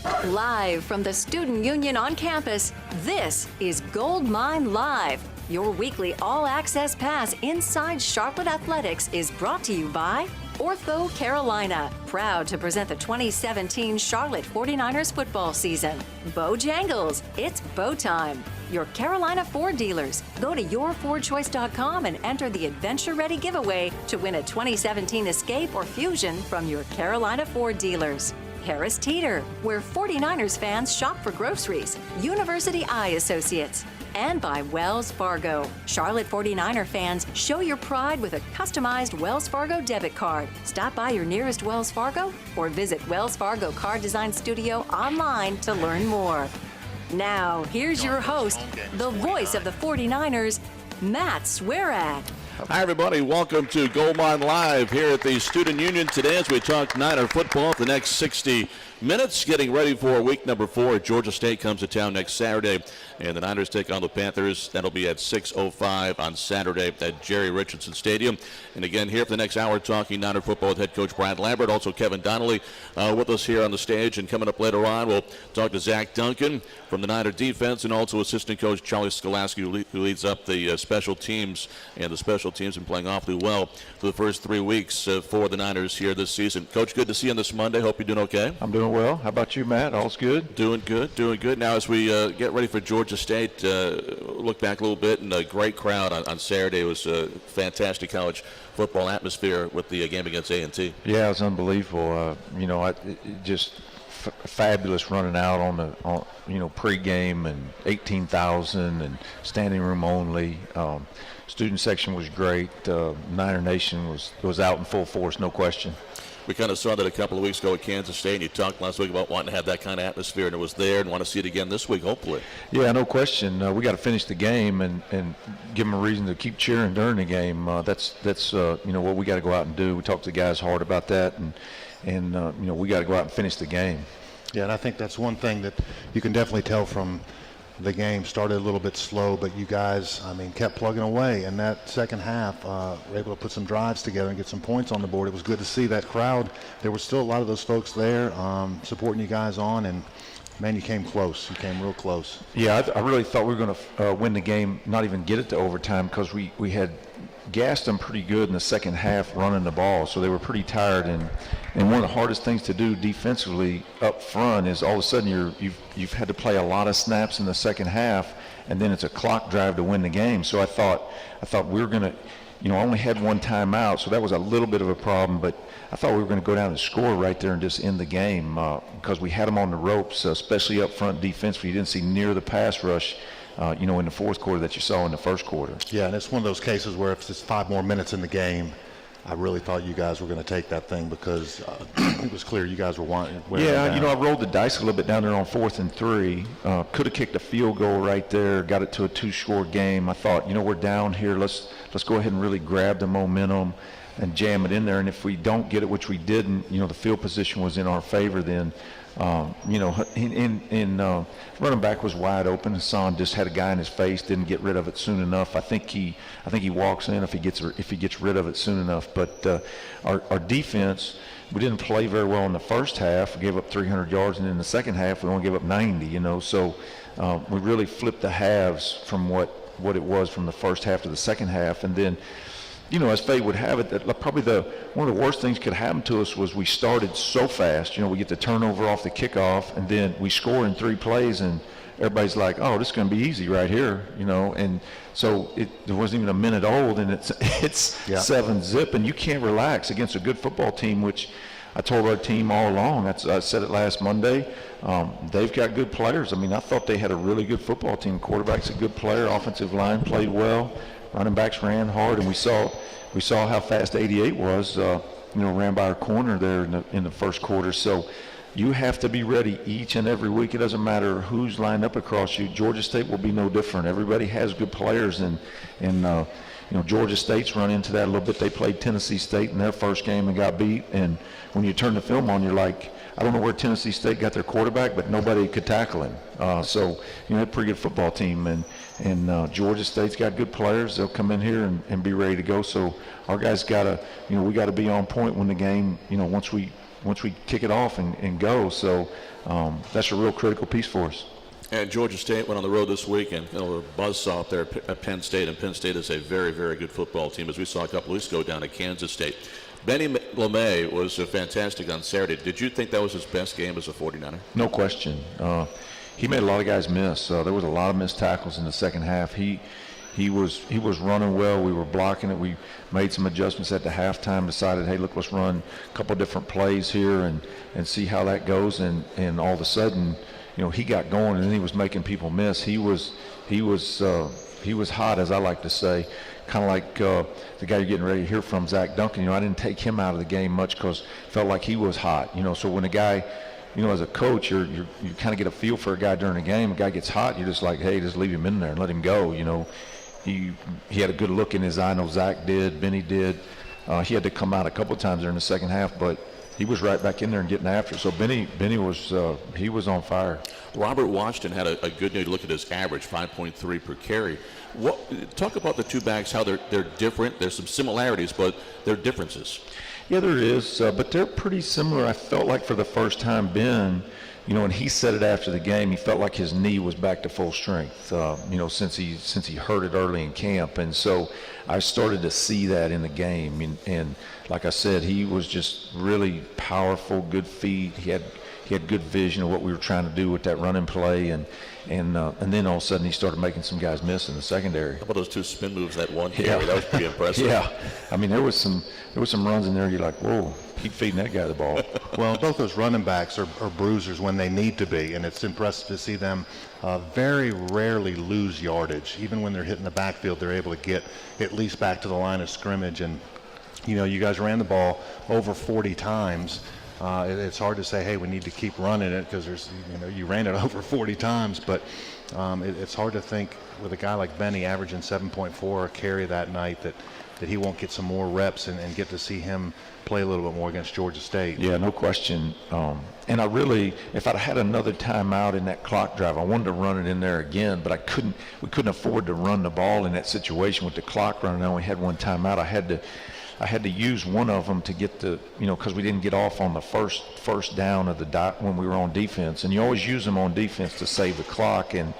Live from the Student Union on campus, this is Gold Mine Live. Your weekly all-access pass inside Charlotte Athletics is brought to you by Ortho Carolina, proud to present the 2017 Charlotte 49ers football season. Bojangles, it's bow time. Your Carolina Ford dealers. Go to yourfordchoice.com and enter the Adventure Ready giveaway to win a 2017 Escape or Fusion from your Carolina Ford dealers. Harris Teeter, where 49ers fans shop for groceries. University Eye Associates. And by Wells Fargo. Charlotte 49er fans, show your pride with a customized Wells Fargo debit card. Stop by your nearest Wells Fargo or visit Wells Fargo Card Design Studio online to learn more. Now, here's your host, the voice of the 49ers, Matt Swearad. Hi, everybody. Welcome to Gold Mine Live here at the Student Union today as we talk Niner football for the next 60 minutes, getting ready for week number 4. Georgia State comes to town next Saturday, and the Niners take on the Panthers. That'll be at 6:05 on Saturday at Jerry Richardson Stadium. And again, here for the next hour, talking Niner football with head coach Brad Lambert, also Kevin Donnelly with us here on the stage. And coming up later on, we'll talk to Zach Duncan from the Niner defense and also assistant coach Charlie Skalaski, who leads up the special teams. And the special teams have been playing awfully well for the first 3 weeks for the Niners here this season. Coach, good to see you on this Monday. Hope you're doing okay. I'm doing well. How about you, Matt? All's good? Doing good. Now, as we get ready for Georgia State, look back a little bit, and a great crowd on Saturday. It was a fantastic college football atmosphere with the game against A&T. Yeah, it was unbelievable. Just fabulous running out on pregame, and 18,000 and standing room only. Student section was great. Niner Nation was out in full force, no question. We kind of saw that a couple of weeks ago at Kansas State, and you talked last week about wanting to have that kind of atmosphere, and it was there, and want to see it again this week, hopefully. Yeah, no question. We got to finish the game and give them a reason to keep cheering during the game. That's what we got to go out and do. We talked to the guys hard about that, and we got to go out and finish the game. Yeah, and I think that's one thing that you can definitely tell from the game. Started a little bit slow, but you guys, kept plugging away. And that second half, were able to put some drives together and get some points on the board. It was good to see that crowd. There were still a lot of those folks there supporting you guys on, and man, you came close. You came real close. Yeah, I really thought we were going to win the game, not even get it to overtime, because we had gassed them pretty good in the second half running the ball, so they were pretty tired. And one of the hardest things to do defensively up front is all of a sudden you've had to play a lot of snaps in the second half, and then it's a clock drive to win the game. So I thought we were going to, I only had one timeout, so that was a little bit of a problem, but I thought we were going to go down and score right there and just end the game because we had them on the ropes, especially up front defensively. You didn't see near the pass rush in the fourth quarter that you saw in the first quarter. Yeah, and it's one of those cases where if it's 5 more minutes in the game, I really thought you guys were going to take that thing because it was clear you guys were wanting. Yeah, I rolled the dice a little bit down there on 4th and 3. Could have kicked a field goal right there, got it to a 2-score game. I thought, we're down here. Let's go ahead and really grab the momentum and jam it in there. And if we don't get it, which we didn't, the field position was in our favor then. Running back was wide open. Hassan just had a guy in his face, didn't get rid of it soon enough. I think he walks in if he gets rid of it soon enough. But our defense, we didn't play very well in the first half. We gave up 300 yards, and in the second half we only gave up 90. So we really flipped the halves from what it was from the first half to the second half, and then. As fate would have it, that probably one of the worst things could happen to us was we started so fast. We get the turnover off the kickoff, and then we score in 3 plays, and everybody's like, "Oh, this is going to be easy right here," And so there wasn't even a minute old, and it's 7-zip, and you can't relax against a good football team, which I told our team all along. I said it last Monday. They've got good players. I thought they had a really good football team. Quarterback's a good player. Offensive line played well. Running backs ran hard, and we saw how fast 88 was. Ran by our corner there in the first quarter. So you have to be ready each and every week. It doesn't matter who's lined up across you. Georgia State will be no different. Everybody has good players, and Georgia State's run into that a little bit. They played Tennessee State in their first game and got beat. And when you turn the film on, you're like, I don't know where Tennessee State got their quarterback, but nobody could tackle him. So a pretty good football team, and Georgia State's got good players. They'll come in here and be ready to go. So our guys we got to be on point when the game, once we kick it off and go. So that's a real critical piece for us. And Georgia State went on the road this week, and a buzzsaw up there at Penn State. And Penn State is a very, very good football team, as we saw a couple weeks ago down at Kansas State. Benny LeMay was fantastic on Saturday. Did you think that was his best game as a 49er? No question. He made a lot of guys miss. There was a lot of missed tackles in the second half. He was running well. We were blocking it. We made some adjustments at the halftime, decided, hey, look, let's run a couple different plays here and see how that goes. And all of a sudden, he got going, and then he was making people miss. He was hot, as I like to say, kind of like the guy you're getting ready to hear from, Zach Duncan. I didn't take him out of the game much because I felt like he was hot. So when a guy, as a coach, you kind of get a feel for a guy during a game. A guy gets hot, you're just like, hey, just leave him in there and let him go. He had a good look in his eye. I know Zach did, Benny did. He had to come out a couple of times during the second half, but he was right back in there and getting after it. So Benny was he was on fire. Robert Washington had a good day. Look at his average, 5.3 per carry. Talk about the two backs, how they're different. There's some similarities, but there are differences. Yeah, there is, but they're pretty similar. I felt like for the first time, Ben, and he said it after the game, he felt like his knee was back to full strength, since he hurt it early in camp. And so I started to see that in the game. And like I said, he was just really powerful, good feet. He had good vision of what we were trying to do with that running play. And then all of a sudden he started making some guys miss in the secondary. How about those two spin moves, that one carry? That was pretty impressive. Yeah. I mean, there was some runs in there you're like, whoa, keep feeding that guy the ball. Well, both those running backs are bruisers when they need to be, and it's impressive to see them very rarely lose yardage. Even when they're hitting the backfield, they're able to get at least back to the line of scrimmage. And, you guys ran the ball over 40 times. It's hard to say, hey, we need to keep running it because you ran it over 40 times, but it's hard to think with a guy like Benny averaging 7.4 a carry that night that he won't get some more reps and get to see him play a little bit more against Georgia State. Yeah, no question. And I really, if I'd had another timeout in that clock drive, I wanted to run it in there again, but we couldn't afford to run the ball in that situation with the clock running. I only had one timeout. I had to use one of them to get because we didn't get off on the first down of when we were on defense. And you always use them on defense to save the clock. And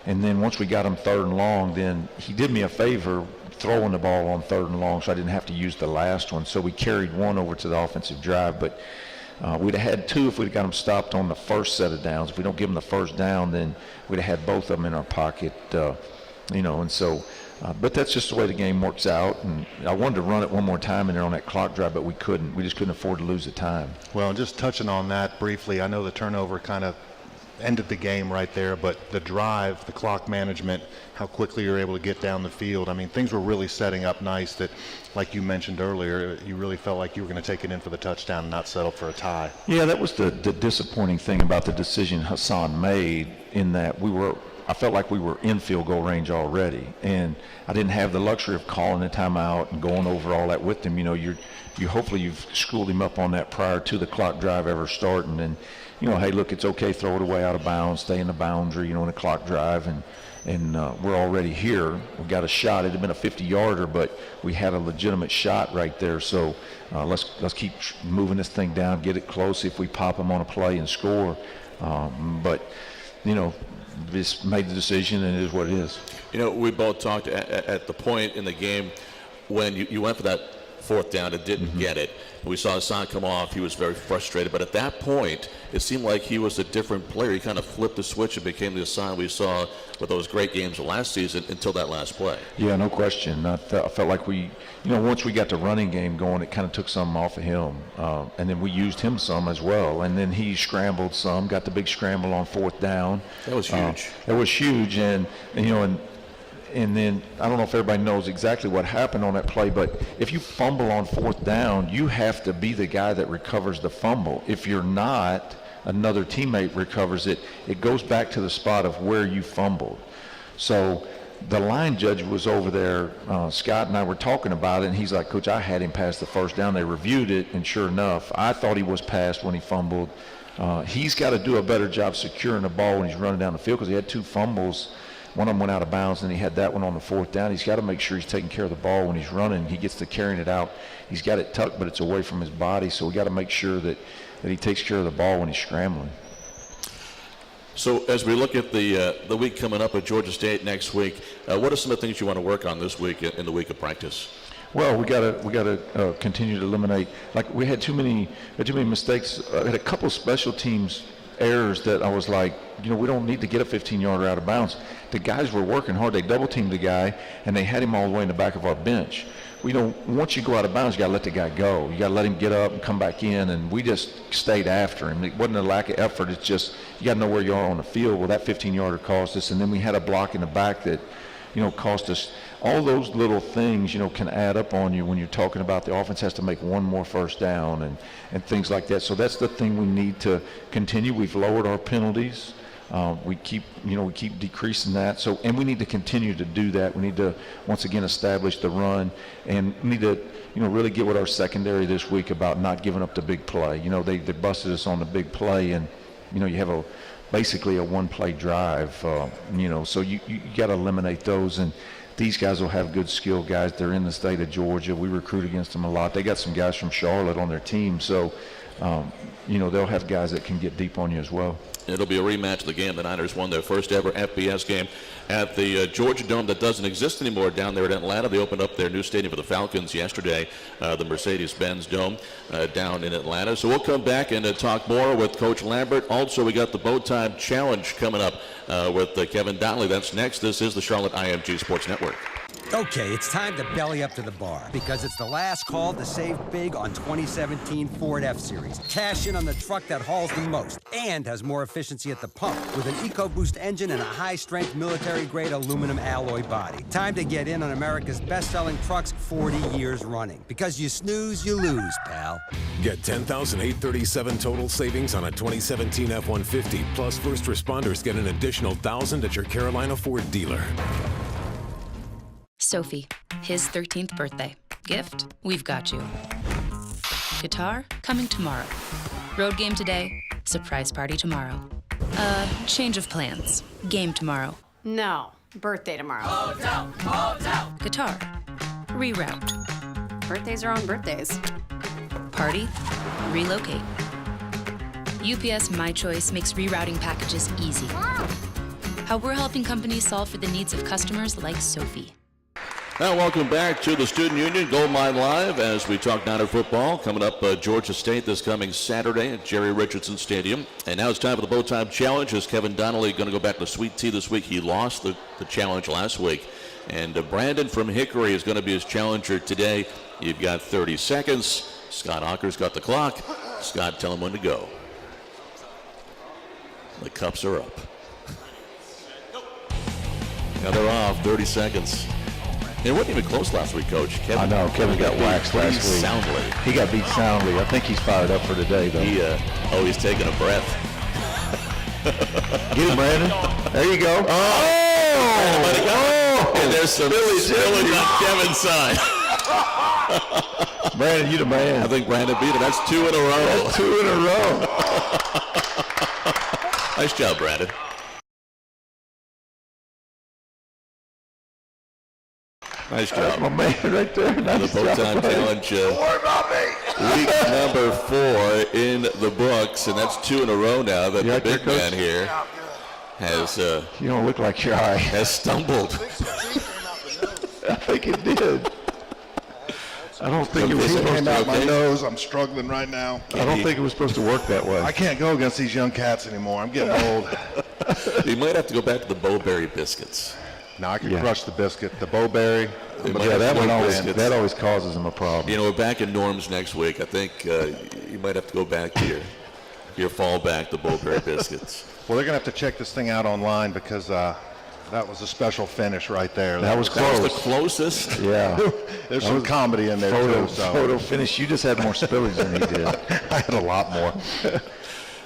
then once we got them 3rd and long, then he did me a favor throwing the ball on 3rd and long, so I didn't have to use the last one. So we carried one over to the offensive drive. But we'd have had two if we'd have got them stopped on the first set of downs. If we don't give them the first down, then we'd have had both of them in our pocket, and so. But that's just the way the game works out. And I wanted to run it one more time in there on that clock drive, but we couldn't. We just couldn't afford to lose the time. Well, just touching on that briefly, I know the turnover kind of ended the game right there, but the drive, the clock management, how quickly you're able to get down the field. I mean, things were really setting up nice that, like you mentioned earlier, you really felt like you were going to take it in for the touchdown and not settle for a tie. Yeah, that was the disappointing thing about the decision Hassan made, in that I felt like we were in field goal range already, and I didn't have the luxury of calling a timeout and going over all that with him. Hopefully you've schooled him up on that prior to the clock drive ever starting, and hey, look, it's okay, throw it away out of bounds, stay in the boundary, in the clock drive, and we're already here. We got a shot. It had been a 50-yarder, but we had a legitimate shot right there. So let's keep moving this thing down, get it close, see if we pop them on a play and score. But just made the decision, and it is what it is. We both talked at the point in the game when you went for that 4th down and didn't get it. We saw Hassan come off. He was very frustrated. But at that point, it seemed like he was a different player. He kind of flipped the switch and became the Hassan we saw with those great games last season until that last play. Yeah, no question. I felt like once we got the running game going, it kind of took some off of him. And then we used him some as well. And then he scrambled some, got the big scramble on 4th down. That was huge. It was huge. And then I don't know if everybody knows exactly what happened on that play, but if you fumble on 4th down, you have to be the guy that recovers the fumble. If you're not, another teammate recovers it. It goes back to the spot of where you fumbled. So the line judge was over there. Scott and I were talking about it, and he's like, Coach, I had him pass the 1st down. They reviewed it, and sure enough, I thought he was passed when he fumbled. He's got to do a better job securing the ball when he's running down the field because he had 2 fumbles one of them went out of bounds, and he had that one on the 4th down. He's got to make sure he's taking care of the ball when he's running. He gets to carrying it out. He's got it tucked, but it's away from his body, so we got to make sure that he takes care of the ball when he's scrambling. So as we look at the week coming up at Georgia State next week, what are some of the things you want to work on this week in the week of practice? Well, we got to continue to eliminate. Like, we had too many mistakes. I had a couple of special teams errors that I was like, we don't need to get a 15-yarder out of bounds. The guys were working hard. They double-teamed the guy, and they had him all the way in the back of our bench. Once you go out of bounds, you got to let the guy go. You got to let him get up and come back in, and we just stayed after him. It wasn't a lack of effort. It's just you got to know where you are on the field. Well, that 15-yarder cost us, and then we had a block in the back that, cost us. All those little things, can add up on you when you're talking about the offense has to make one more first down and things like that. So that's the thing we need to continue. We've lowered our penalties. We keep decreasing that. So, and we need to continue to do that. We need to once again establish the run, and we need to, really get with our secondary this week about not giving up the big play. They busted us on the big play, and you have basically a one-play drive. So you got to eliminate those. And these guys will have good skill guys. They're in the state of Georgia. We recruit against them a lot. They got some guys from Charlotte on their team, so they'll have guys that can get deep on you as well. It'll be a rematch of the game. The Niners won their first ever FBS game at the Georgia Dome that doesn't exist anymore down there in Atlanta. They opened up their new stadium for the Falcons yesterday, the Mercedes-Benz Dome down in Atlanta. So we'll come back and talk more with Coach Lambert. Also, we got the Bow Time Challenge coming up with Kevin Donnelly. That's next. This is the Charlotte IMG Sports Network. Okay, it's time to belly up to the bar because it's the last call to save big on 2017 Ford F-Series. Cash in on the truck that hauls the most and has more efficiency at the pump with an EcoBoost engine and a high-strength military-grade aluminum alloy body. Time to get in on America's best-selling trucks 40 years running because you snooze, you lose, pal. Get $10,837 total savings on a 2017 F-150, plus first responders get an additional $1,000 at your Carolina Ford dealer. Sophie, his 13th birthday. Gift, we've got you. Guitar, coming tomorrow. Road game today, surprise party tomorrow. Change of plans. Game tomorrow. No, birthday tomorrow. Hotel. Guitar, reroute. Birthdays are on birthdays. Party, relocate. UPS My Choice makes rerouting packages easy. How we're helping companies solve for the needs of customers like Sophie. Now, welcome back to the Student Union Gold Mine Live as we talk Niner football. Coming up, Georgia State this coming Saturday at Jerry Richardson Stadium. And now it's time for the Bow Time Challenge. As Kevin Donnelly going to go back to Sweet Tea this week. He lost the challenge last week. And Brandon from Hickory is going to be his challenger today. You've got 30 seconds. Scott Hawker's got the clock. Scott, tell him when to go. The cups are up. Now they're off, 30 seconds. It wasn't even close last week, Coach. I know. Kevin got waxed last week. Soundly. He got beat soundly. I think he's fired up for today, though. He's taking a breath. Get him, Brandon. There you go. Oh! And there's some spilling on Kevin's side. Brandon, you the man. I think Brandon beat him. That's 2 in a row. That's 2 in a row. Nice job, Brandon. Nice job. My man right there. Nice the Bow Time Challenge. Week number 4 in the books, and that's 2 in a row now that the big man here has. You don't look like your eye. Has stumbled. I think it did. I don't think it was supposed out my nose. I'm struggling right now. I don't think it was supposed to work that way. I can't go against these young cats anymore. I'm getting old. You might have to go back to the Bowberry biscuits. Now I can crush the biscuit, the Bowberry. That always causes them a problem. We're back in norms next week. I think you might have to go back to your fallback, the Bowberry biscuits. Well, they're going to have to check this thing out online because that was a special finish right there. That was close. That was the closest. Yeah. There's some comedy in there, too. Photo finish. You just had more spillage than he did. I had a lot more.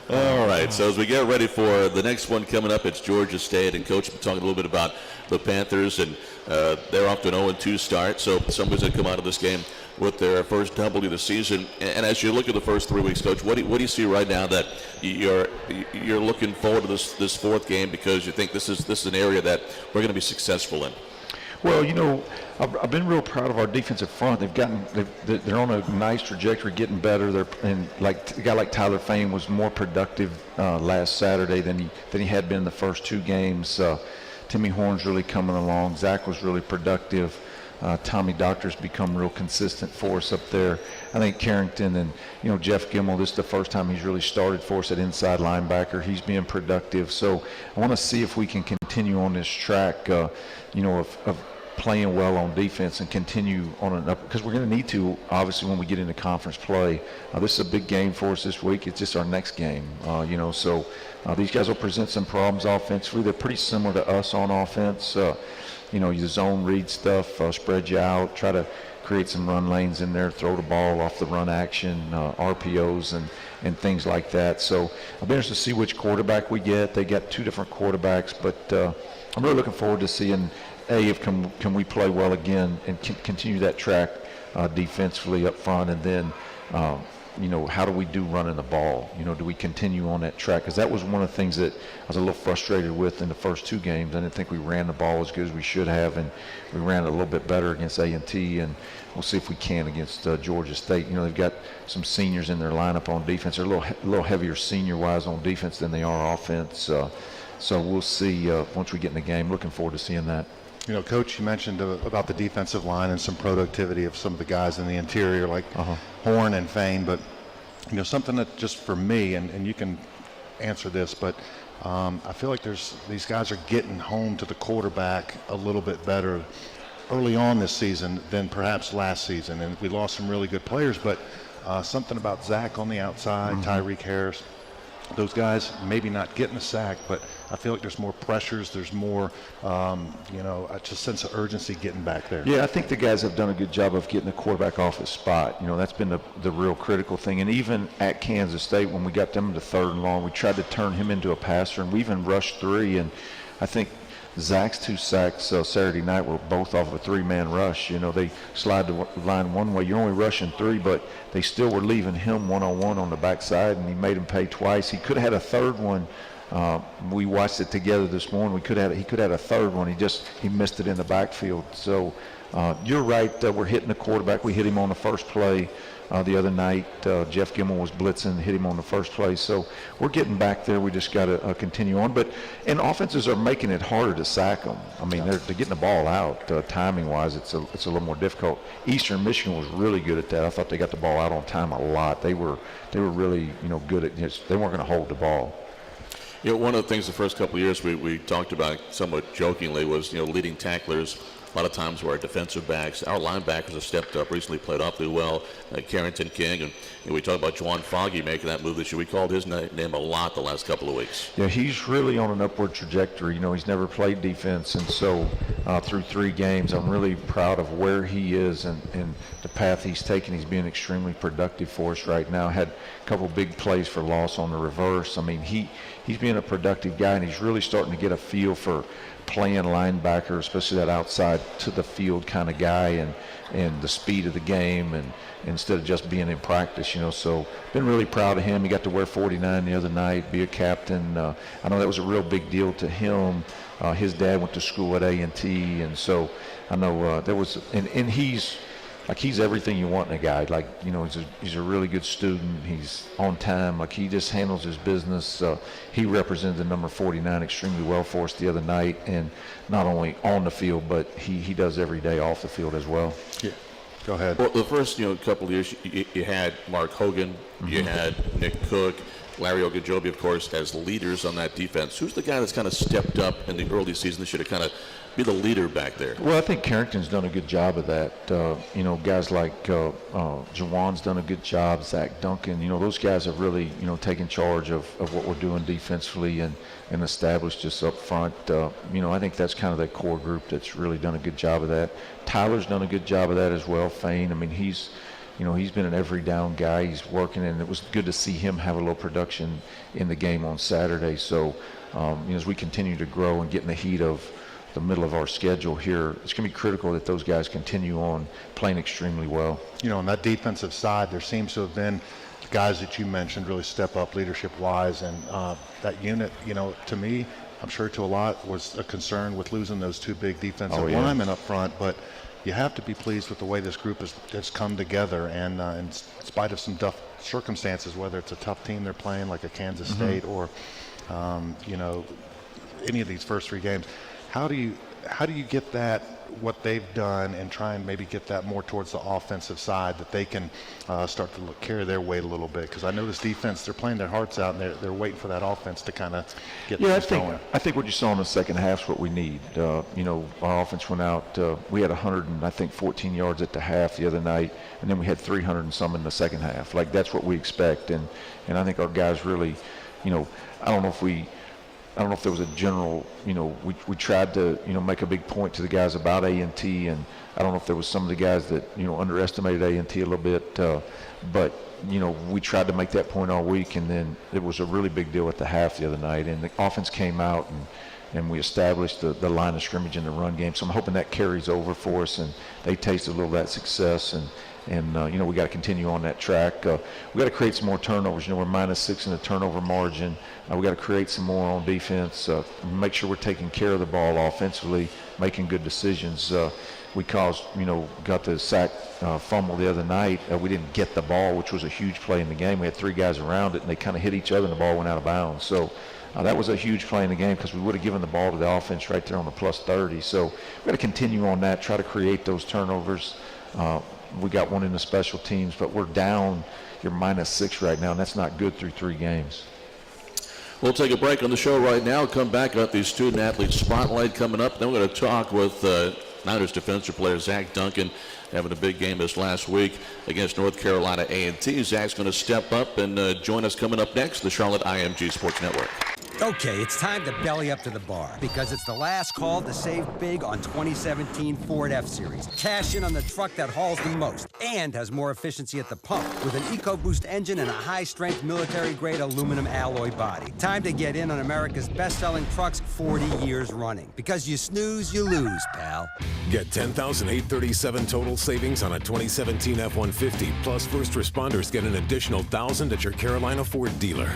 All right, so as we get ready for the next one coming up, it's Georgia State. And Coach, we're talking a little bit about the Panthers, and they're off to an 0-2 start. So somebody's going to come out of this game with their first W of the season. And as you look at the first 3 weeks, Coach, what do you see right now that you're looking forward to this fourth game because you think this is an area that we're going to be successful in? Well, I've been real proud of our defensive front. They're on a nice trajectory, getting better. And like a guy like Tyler Fain was more productive last Saturday than he had been the first two games. Timmy Horn's really coming along. Zach was really productive. Tommy Doctor's become real consistent for us up there. I think Carrington and Jeff Gimmel, this is the first time he's really started for us at inside linebacker. He's being productive. So I want to see if we can continue on this track, of playing well on defense and continue on an up, because we're going to need to, obviously, when we get into conference play. This is a big game for us this week. It's just our next game, so these guys will present some problems offensively. They're pretty similar to us on offense. You zone read stuff, spread you out, try to create some run lanes in there, throw the ball off the run action, RPOs and things like that. So I'll be interested to see which quarterback we get. They got two different quarterbacks, but I'm really looking forward to seeing, if can we play well again and continue that track defensively up front, and then how do we do running the ball? Do we continue on that track? Because that was one of the things that I was a little frustrated with in the first two games. I didn't think we ran the ball as good as we should have, and we ran it a little bit better against A&T, and we'll see if we can against Georgia State. They've got some seniors in their lineup on defense. They're a little heavier senior-wise on defense than they are offense. So we'll see once we get in the game. Looking forward to seeing that. Coach, you mentioned about the defensive line and some productivity of some of the guys in the interior like Horn and Fain, but something that just for me, and you can answer this, but I feel like these guys are getting home to the quarterback a little bit better early on this season than perhaps last season, and we lost some really good players, but something about Zach on the outside, Tyreek Harris, those guys maybe not getting a sack, but I feel like there's more pressures, there's more, just a sense of urgency getting back there. Yeah, I think the guys have done a good job of getting the quarterback off his spot. That's been the real critical thing. And even at Kansas State, when we got them to 3rd and long, we tried to turn him into a passer, and we even rushed 3. And I think Zach's 2 sacks Saturday night were both off of a 3-man rush. They slide the line one way. You're only rushing 3, but they still were leaving him one-on-one on the backside, and he made him pay twice. He could have had a third one. We watched it together this morning. He could have had a third one. He missed it in the backfield. So you're right. We're hitting the quarterback. We hit him on the first play the other night. Jeff Gimmel was blitzing, hit him on the first play. So we're getting back there. We just got to continue on. And offenses are making it harder to sack them. I mean, they're getting the ball out. Timing-wise, it's a little more difficult. Eastern Michigan was really good at that. I thought they got the ball out on time a lot. They were really good at this. They weren't going to hold the ball. One of the things the first couple of years we talked about somewhat jokingly was, leading tacklers. A lot of times where our defensive backs, our linebackers have stepped up, recently played awfully well. Carrington King, and we talked about Juwan Foggy making that move this year. We called his name a lot the last couple of weeks. Yeah, he's really on an upward trajectory. He's never played defense, and so through 3 games, I'm really proud of where he is and the path he's taken. He's being extremely productive for us right now. Had a couple big plays for loss on the reverse. I mean, he's being a productive guy, and he's really starting to get a feel for playing linebacker, especially that outside to the field kind of guy, and the speed of the game, and instead of just being in practice, so been really proud of him. He got to wear 49 the other night, be a captain. I know that was a real big deal to him. His dad went to school at A&T, and so I know there was, and he's everything you want in a guy. He's a really good student. He's on time. He just handles his business. He represented the number 49 extremely well for us the other night, and not only on the field, but he does every day off the field as well. Yeah. Go ahead. Well, the first couple of years, you had Mark Hogan, you had Nick Cook, Larry Ogunjobi, of course, as leaders on that defense. Who's the guy that's kind of stepped up in the early season that should have kind of be the leader back there? Well, I think Carrington's done a good job of that. Guys like Jawan's done a good job, Zach Duncan. Those guys have really, taken charge of what we're doing defensively and established us up front. I think that's kind of that core group that's really done a good job of that. Tyler's done a good job of that as well. Fain, I mean, he's been an every down guy. He's working, and it was good to see him have a little production in the game on Saturday. So, as we continue to grow and get in the heat of the middle of our schedule here, it's going to be critical that those guys continue on playing extremely well. You know, on that defensive side, there seems to have been guys that you mentioned really step up leadership-wise, and that unit, you know, to me, I'm sure to a lot, was a concern with losing those two big defensive linemen up front, but you have to be pleased with the way this group has come together, and in spite of some tough circumstances, whether it's a tough team they're playing like a Kansas State or, you know, any of these first three games, how do you get that, what they've done, and try and maybe get that more towards the offensive side, that they can start to carry their weight a little bit? Because I know this defense, they're playing their hearts out, and they're waiting for that offense to kind of get things going. I think what you saw in the second half is what we need. You know, our offense went out. We had 114 yards at the half the other night, and then we had 300 and some in the second half. Like, that's what we expect, and I think our guys really, you know, I don't know if there was a general, you know, we tried to, you know, make a big point to the guys about A&T, and I don't know if there was some of the guys that, you know, underestimated A&T a little bit, but, you know, we tried to make that point all week, and then it was a really big deal at the half the other night, and the offense came out, and we established the line of scrimmage in the run game, so I'm hoping that carries over for us, and they tasted a little of that success, and you know, we got to continue on that track. We got to create some more turnovers. You know, we're -6 in the turnover margin. We got to create some more on defense. Make sure we're taking care of the ball offensively, making good decisions. We got the sack fumble the other night. We didn't get the ball, which was a huge play in the game. We had three guys around it, and they kind of hit each other, and the ball went out of bounds. So that was a huge play in the game, because we would have given the ball to the offense right there on the +30. So we got to continue on that, try to create those turnovers. We got one in the special teams, but we're down. You're -6 right now, and that's not good through 3 games. We'll take a break on the show right now. Come back up the student athlete spotlight coming up. Then we're going to talk with Niners defensive player Zach Duncan, having a big game this last week against North Carolina A&T. Zach's going to step up and join us coming up next, the Charlotte IMG Sports Network. Okay, it's time to belly up to the bar, because it's the last call to save big on 2017 Ford F-Series. Cash in on the truck that hauls the most and has more efficiency at the pump with an EcoBoost engine and a high-strength military-grade aluminum alloy body. Time to get in on America's best-selling trucks 40 years running, because you snooze, you lose, pal. Get $10,837 total savings on a 2017 F-150, plus first responders get an additional $1,000 at your Carolina Ford dealer.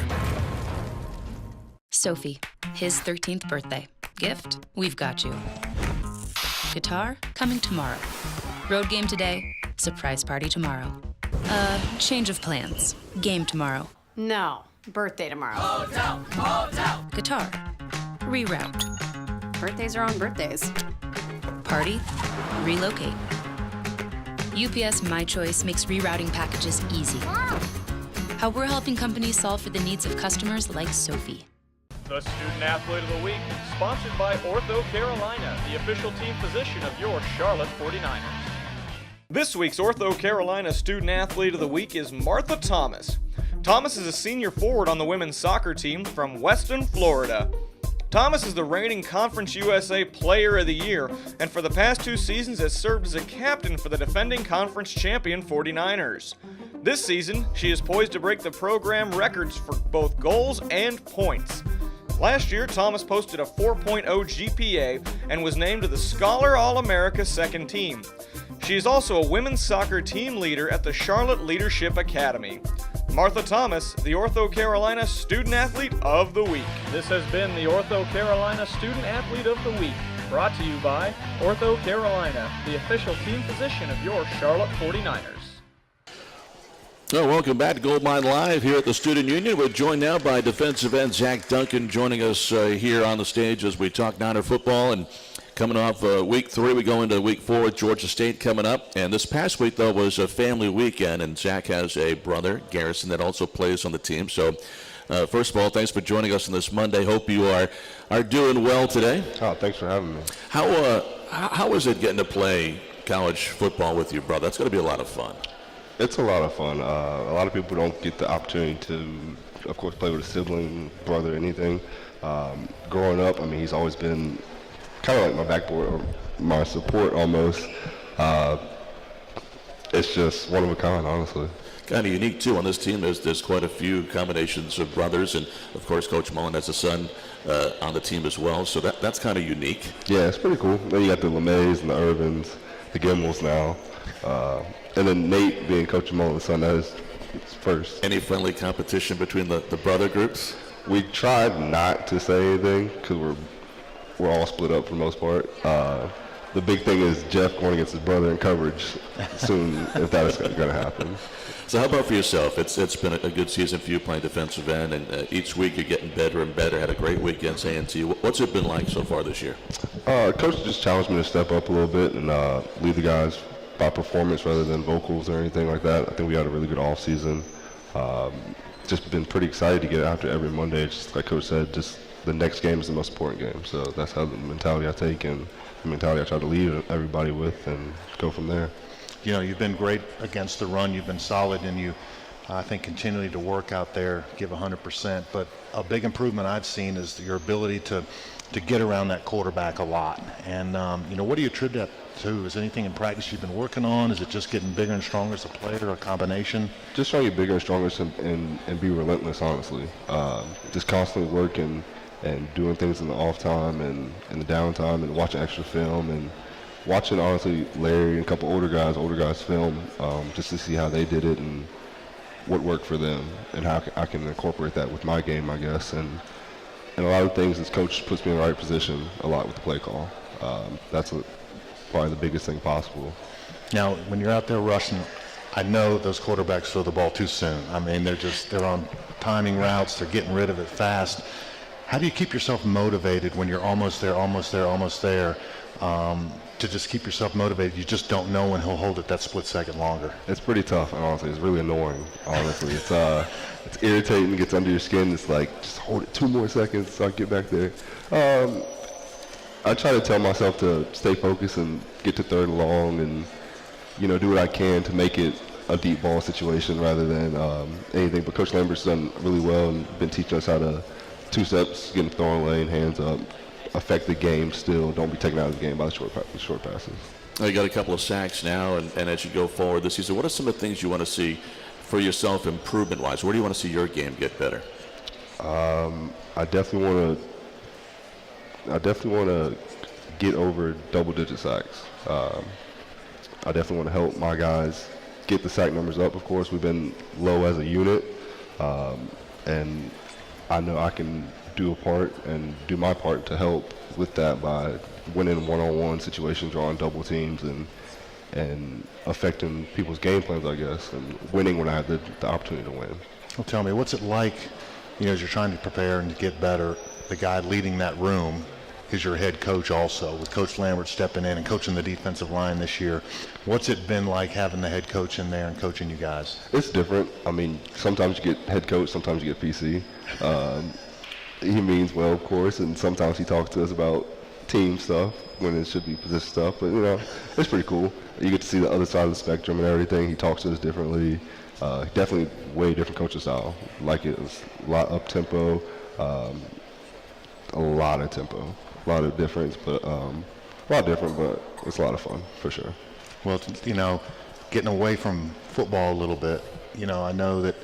Sophie, his 13th birthday. Gift? We've got you. Guitar? Coming tomorrow. Road game today? Surprise party tomorrow. Change of plans. Game tomorrow. No, birthday tomorrow. Hotel, hotel. Guitar? Reroute. Birthdays are on birthdays. Party? Relocate. UPS My Choice makes rerouting packages easy. How we're helping companies solve for the needs of customers like Sophie. The Student Athlete of the Week, sponsored by Ortho Carolina, the official team physician of your Charlotte 49ers. This week's Ortho Carolina Student Athlete of the Week is Martha Thomas. Thomas is a senior forward on the women's soccer team from Weston, Florida. Thomas is the reigning Conference USA Player of the Year, and for the past 2 seasons has served as a captain for the defending conference champion 49ers. This season, she is poised to break the program records for both goals and points. Last year, Thomas posted a 4.0 GPA and was named to the Scholar All-America second team. She is also a women's soccer team leader at the Charlotte Leadership Academy. Martha Thomas, the Ortho Carolina Student Athlete of the Week. This has been the Ortho Carolina Student Athlete of the Week, brought to you by Ortho Carolina, the official team physician of your Charlotte 49ers. Well, welcome back to Goldmine Live here at the Student Union. We're joined now by defensive end Zach Duncan, joining us here on the stage as we talk Niner football. And coming off week 3, we go into week 4 with Georgia State coming up. And this past week, though, was a family weekend, and Zach has a brother, Garrison, that also plays on the team. So, first of all, thanks for joining us on this Monday. Hope you are doing well today. Oh, thanks for having me. How is it getting to play college football with your brother? That's going to be a lot of fun. It's a lot of fun. A lot of people don't get the opportunity to, of course, play with a sibling, brother, anything. Growing up, I mean, he's always been kind of like my backboard or my support almost. It's just one of a kind, honestly. kind of unique, too. On this team, there's quite a few combinations of brothers, and, of course, Coach Mullen has a son on the team as well, so that's kind of unique. Yeah, it's pretty cool. Then you got the LeMays and the Irvins, the Gimmels now, and then Nate being Coach Mullen's son, that is first. Any friendly competition between the brother groups? We tried not to say anything because we're all split up for the most part. The big thing is Jeff going against his brother in coverage soon, if that is going to happen. So how about for yourself? It's been a good season for you playing defensive end, and each week you're getting better and better. Had a great week against A&T. What's it been like so far this year? Coach just challenged me to step up a little bit and lead the guys by performance rather than vocals or anything like that. I think we had a really good off season. Just been pretty excited to get after every Monday. Just like Coach said, just the next game is the most important game. So that's how the mentality I take and the mentality I try to lead everybody with and go from there. You know, you've been great against the run. You've been solid, and you, I think, continually to work out there, give 100%. But a big improvement I've seen is your ability to get around that quarterback a lot. And, you know, what do you attribute that to? Is anything in practice you've been working on? Is it just getting bigger and stronger as a player, or a combination? Just trying to get bigger and stronger and be relentless, honestly. Just constantly working and doing things in the off time and in the downtime and watching extra film and watching, honestly, Larry and a couple older guys film just to see how they did it and what worked for them and how I can incorporate that with my game, I guess. And a lot of things, this coach puts me in the right position a lot with the play call. That's probably the biggest thing possible. Now, when you're out there rushing, I know those quarterbacks throw the ball too soon. I mean, they're on timing routes. They're getting rid of it fast. How do you keep yourself motivated when you're almost there, to just keep yourself motivated? You just don't know when he'll hold it that split second longer. It's pretty tough, and honestly, it's really annoying, honestly. It's irritating, it gets under your skin. It's like, just hold it 2 more seconds so I can get back there. I try to tell myself to stay focused and get to third and long and, you know, do what I can to make it a deep ball situation rather than anything. But Coach Lambert's done really well and been teaching us how to 2 steps, getting thrown away and hands up, affect the game still. Don't be taken out of the game by the short passes. You got a couple of sacks now, and as you go forward this season, what are some of the things you want to see for yourself improvement-wise? Where do you want to see your game get better? I definitely want to get over double-digit sacks. I definitely want to help my guys get the sack numbers up. Of course, we've been low as a unit, and I know I can do my part to help with that by winning one-on-one situations, drawing double teams, and affecting people's game plans, I guess, and winning when I have the opportunity to win. Well, tell me, what's it like, you know, as you're trying to prepare and to get better, the guy leading that room is your head coach also, with Coach Lambert stepping in and coaching the defensive line this year. What's it been like having the head coach in there and coaching you guys? It's different. I mean, sometimes you get head coach, sometimes you get PC. He means well, of course, and sometimes he talks to us about team stuff when it should be position stuff. But, you know, it's pretty cool. You get to see the other side of the spectrum and everything. He talks to us differently. Definitely way different coaching style. Like it was a lot up-tempo, a lot of tempo, a lot of difference, but it's a lot of fun for sure. Well, you know, getting away from football a little bit, you know, I know that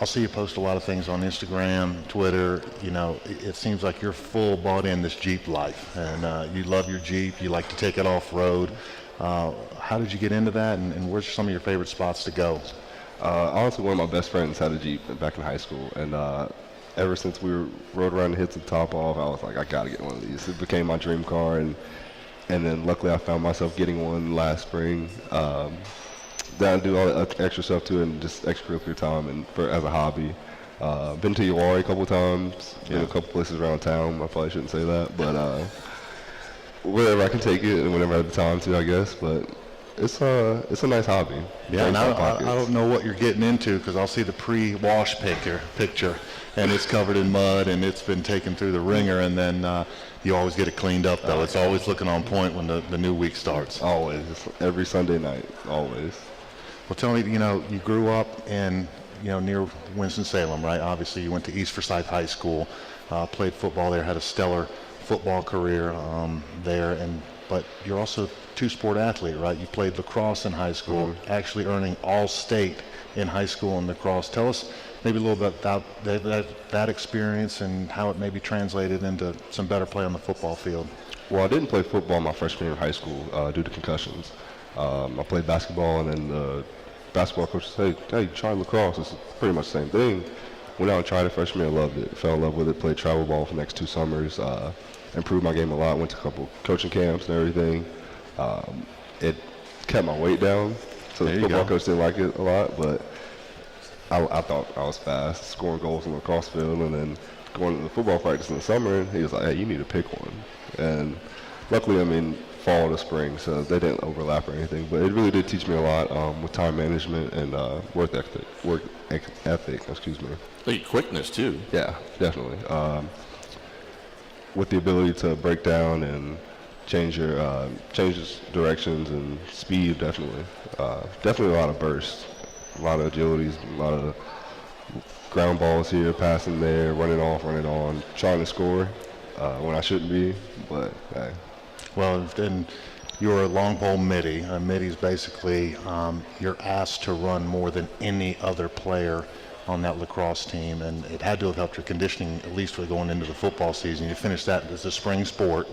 I'll see you post a lot of things on Instagram, Twitter. You know, it seems like you're full bought in this Jeep life, and you love your Jeep. You like to take it off road. How did you get into that, and where's some of your favorite spots to go? Honestly, one of my best friends had a Jeep back in high school, and ever since we rode around and hit the top off, I was like, I gotta get one of these. It became my dream car, and then luckily I found myself getting one last spring. Then I do all the extra stuff too, and just extracurricular time and as a hobby. Been to Uwharrie a couple times, been a couple places around town. I probably shouldn't say that, but wherever I can take it and whenever I have the time to, I guess. But it's a nice hobby. Yeah, and I don't know what you're getting into, because I'll see the pre-wash picture, and it's covered in mud and it's been taken through the ringer, and then you always get it cleaned up though. It's always looking on point when the new week starts. Always, every Sunday night, always. Well, tell me, you know, you grew up in, you know, near Winston-Salem, right? Obviously, you went to East Forsyth High School, played football there, had a stellar football career there, but you're also a 2-sport athlete, right? You played lacrosse in high school, actually earning All-State in high school and lacrosse. Tell us maybe a little bit about that experience and how it maybe translated into some better play on the football field. Well, I didn't play football my freshman year of high school due to concussions. I played basketball, and then the basketball coach said, hey, try lacrosse. It's pretty much the same thing. Went out and tried it freshman year, loved it. Fell in love with it, played travel ball for the next 2 summers. Improved my game a lot, went to a couple coaching camps and everything. It kept my weight down, so the football coach didn't like it a lot, but I thought I was fast, scoring goals on the lacrosse field, and then going to the football practice in the summer, and he was like, hey, you need to pick one. And luckily, I mean, fall to spring, so they didn't overlap or anything, but it really did teach me a lot with time management and work ethic, excuse me. Quickness, too. Yeah, definitely. With the ability to break down and change directions and speed, definitely. Definitely a lot of bursts, a lot of agilities, a lot of ground balls here, passing there, running off, running on, trying to score when I shouldn't be, but hey. Well, then you're a long pole midi. A midi is basically you're asked to run more than any other player on that lacrosse team, and it had to have helped your conditioning, at least for going into the football season. You finished that as a spring sport,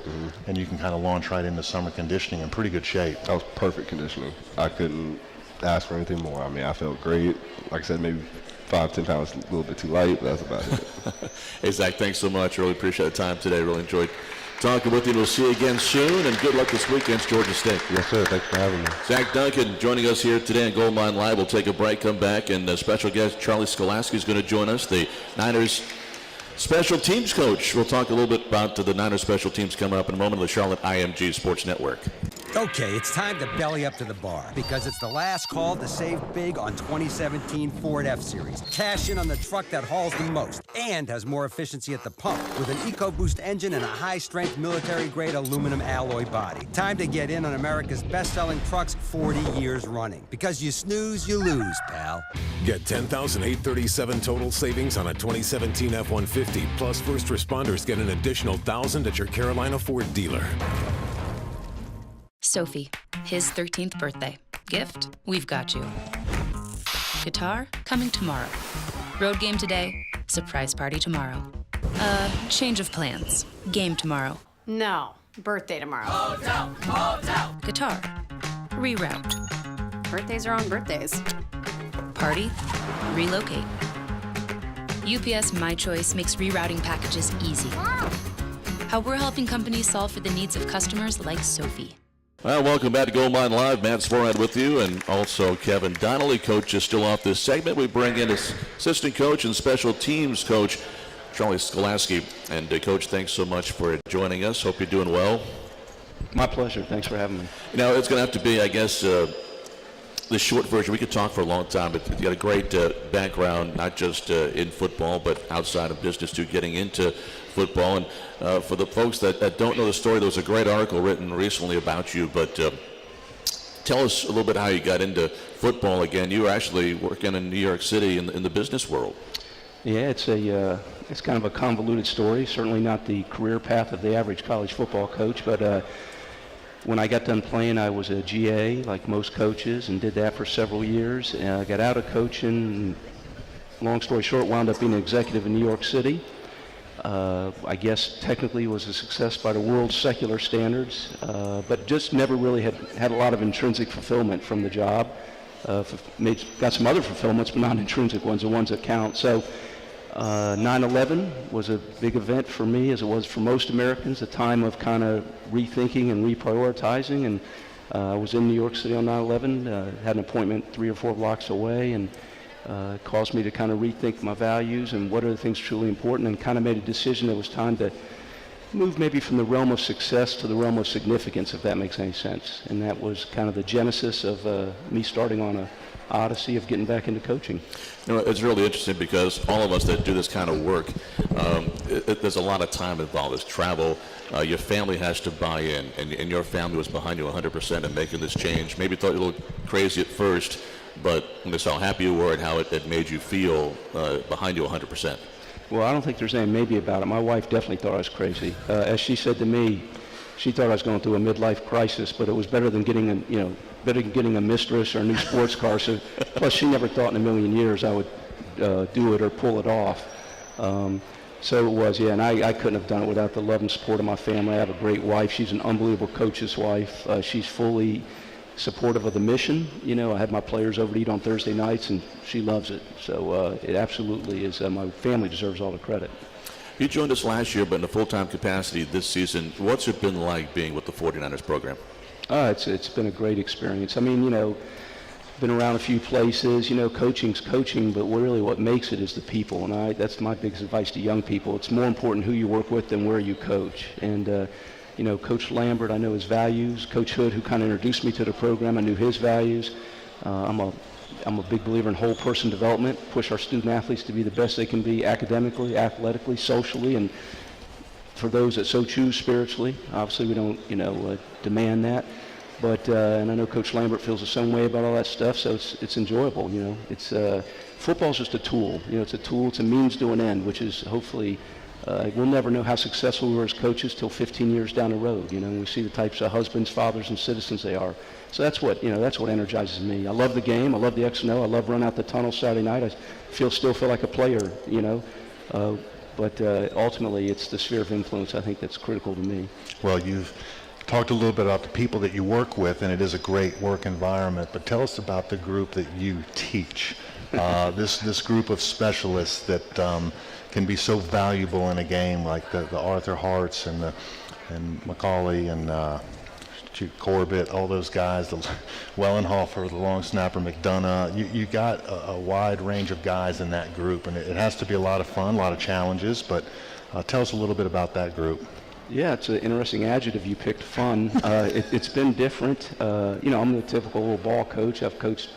and you can kind of launch right into summer conditioning in pretty good shape. That was perfect conditioning. I couldn't ask for anything more. I mean, I felt great. Like I said, maybe 5-10 pounds a little bit too light, but that's about it. Hey, Zach, thanks so much. Really appreciate the time today. Really enjoyed talking with you. We'll see you again soon, and good luck this weekend against Georgia State. Yes, sir. Thanks for having me. Zach Duncan joining us here today on Gold Mine Live. We'll take a break, come back, and special guest Charlie Skalaski is going to join us, the Niners special teams coach. We'll talk a little bit about the Niners special teams coming up in a moment on the Charlotte IMG Sports Network. Okay, it's time to belly up to the bar because it's the last call to save big on 2017 Ford F-Series. Cash in on the truck that hauls the most and has more efficiency at the pump with an EcoBoost engine and a high-strength military-grade aluminum alloy body. Time to get in on America's best-selling trucks 40 years running because you snooze, you lose, pal. Get $10,837 total savings on a 2017 F-150, plus first responders get an additional $1,000 at your Carolina Ford dealer. Sophie, his 13th birthday. Gift, we've got you. Guitar, coming tomorrow. Road game today, surprise party tomorrow. Change of plans. Game tomorrow. No, birthday tomorrow. Hotel, hotel. Guitar, reroute. Birthdays are on birthdays. Party, relocate. UPS My Choice makes rerouting packages easy. How we're helping companies solve for the needs of customers like Sophie. Well, welcome back to Gold Mine Live. Matt Sporad with you, and also Kevin Donnelly. Coach is still off this segment. We bring in his assistant coach and special teams coach, Charlie Skalaski. And Coach, thanks so much for joining us. Hope you're doing well. My pleasure. Thanks for having me. You know, it's going to have to be, I guess, the short version. We could talk for a long time, but you got a great background, not just in football, but outside of business too, getting into football. And for the folks that don't know the story, there was a great article written recently about you, but tell us a little bit how you got into football again. You were actually working in New York City in the business world. Yeah, it's kind of a convoluted story, certainly not the career path of the average college football coach, but when I got done playing, I was a GA, like most coaches, and did that for several years. I got out of coaching, long story short, wound up being an executive in New York City. I guess technically was a success by the world's secular standards, but just never really had a lot of intrinsic fulfillment from the job. Got some other fulfillments, but not intrinsic ones, the ones that count. So 9/11 was a big event for me, as it was for most Americans, a time of kind of rethinking and reprioritizing. And I was in New York City on 9/11, had an appointment 3 or 4 blocks away, and it caused me to kind of rethink my values and what are the things truly important, and kind of made a decision that it was time to move maybe from the realm of success to the realm of significance, if that makes any sense. And that was kind of the genesis of me starting on a odyssey of getting back into coaching. You know, it's really interesting because all of us that do this kind of work, there's a lot of time involved. There's travel. Your family has to buy in, and your family was behind you 100% in making this change. Maybe thought you looked crazy at first, but when they saw how happy you were and how it made you feel, behind you 100%. Well, I don't think there's any maybe about it. My wife definitely thought I was crazy. As she said to me, she thought I was going through a midlife crisis, but it was better than getting a mistress or a new sports car. So, plus she never thought in a million years I would do it or pull it off. So it was, yeah, and I couldn't have done it without the love and support of my family. I have a great wife. She's an unbelievable coach's wife. She's fully supportive of the mission. I have my players over to eat on Thursday nights, and she loves it. So it absolutely is. My family deserves all the credit. You joined us last year, but in a full-time capacity this season. What's it been like being with the 49ers program? It's been a great experience. I mean, been around a few places. Coaching's coaching, but really what makes it is the people. And that's my biggest advice to young people. It's more important who you work with than where you coach. And Coach Lambert, I know his values. Coach Hood, who kind of introduced me to the program, I knew his values. I'm a big believer in whole person development. Push our student athletes to be the best they can be academically, athletically, socially, and for those that so choose spiritually. Obviously, we don't demand that. But and I know Coach Lambert feels the same way about all that stuff, so it's enjoyable. It's football's just a tool. It's a tool. It's a means to an end, which is hopefully we'll never know how successful we were as coaches till 15 years down the road. We see the types of husbands, fathers, and citizens they are. So that's what energizes me. I love the game. I love the X and O. I love running out the tunnel Saturday night. I still feel like a player. But ultimately, it's the sphere of influence I think that's critical to me. Well, you've talked a little bit about the people that you work with, and it is a great work environment, but tell us about the group that you teach, this group of specialists that can be so valuable in a game, like the Arthur Harts and Macaulay and Corbett, all those guys, the Wellenhofer, the long snapper, McDonough. You got a wide range of guys in that group, and it has to be a lot of fun, a lot of challenges, but tell us a little bit about that group. Yeah, it's an interesting adjective you picked, fun. It's been different. I'm the typical little ball coach. I've coached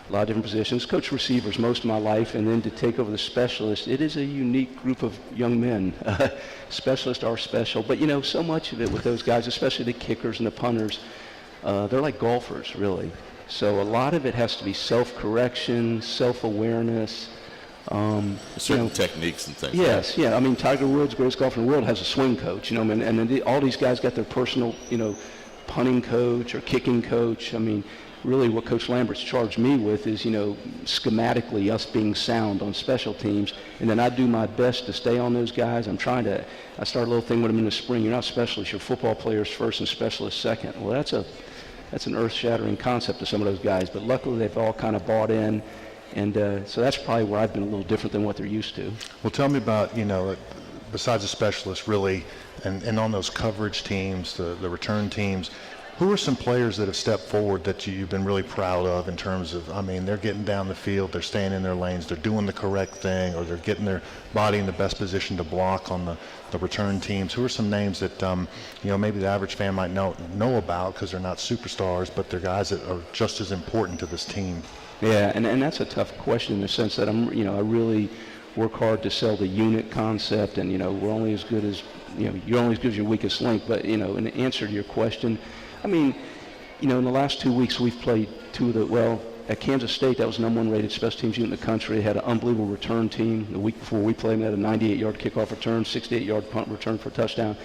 a lot of different positions, coached receivers most of my life, and then to take over the specialist, it is a unique group of young men. Specialists are special, but so much of it with those guys, especially the kickers and the punters, they're like golfers, really. So a lot of it has to be self-correction, self-awareness, certain techniques and things. Yes, yeah. I mean, Tiger Woods, greatest golfer in the world, has a swing coach. And then all these guys got their personal, punting coach or kicking coach. I mean, really, what Coach Lambert's charged me with is, schematically us being sound on special teams, and then I do my best to stay on those guys. I start a little thing with them in the spring. You're not specialists. You're football players first and specialists second. Well, that's an earth-shattering concept to some of those guys, but luckily they've all kind of bought in. And so that's probably where I've been a little different than what they're used to. Well, tell me about, besides the specialists, really, and on those coverage teams, the return teams, who are some players that have stepped forward that you've been really proud of in terms of, they're getting down the field, they're staying in their lanes, they're doing the correct thing, or they're getting their body in the best position to block on the return teams? Who are some names that, maybe the average fan might know about because they're not superstars, but they're guys that are just as important to this team? Yeah, and that's a tough question in the sense that I really work hard to sell the unit concept, and we're only as good as you're only as good as your weakest link. But in answer to your question, in the last 2 weeks we've played at Kansas State, that was the #1 rated special teams unit in the country. They had an unbelievable return team. The week before we played, they had a 98-yard kickoff return, 68-yard punt return for a touchdown.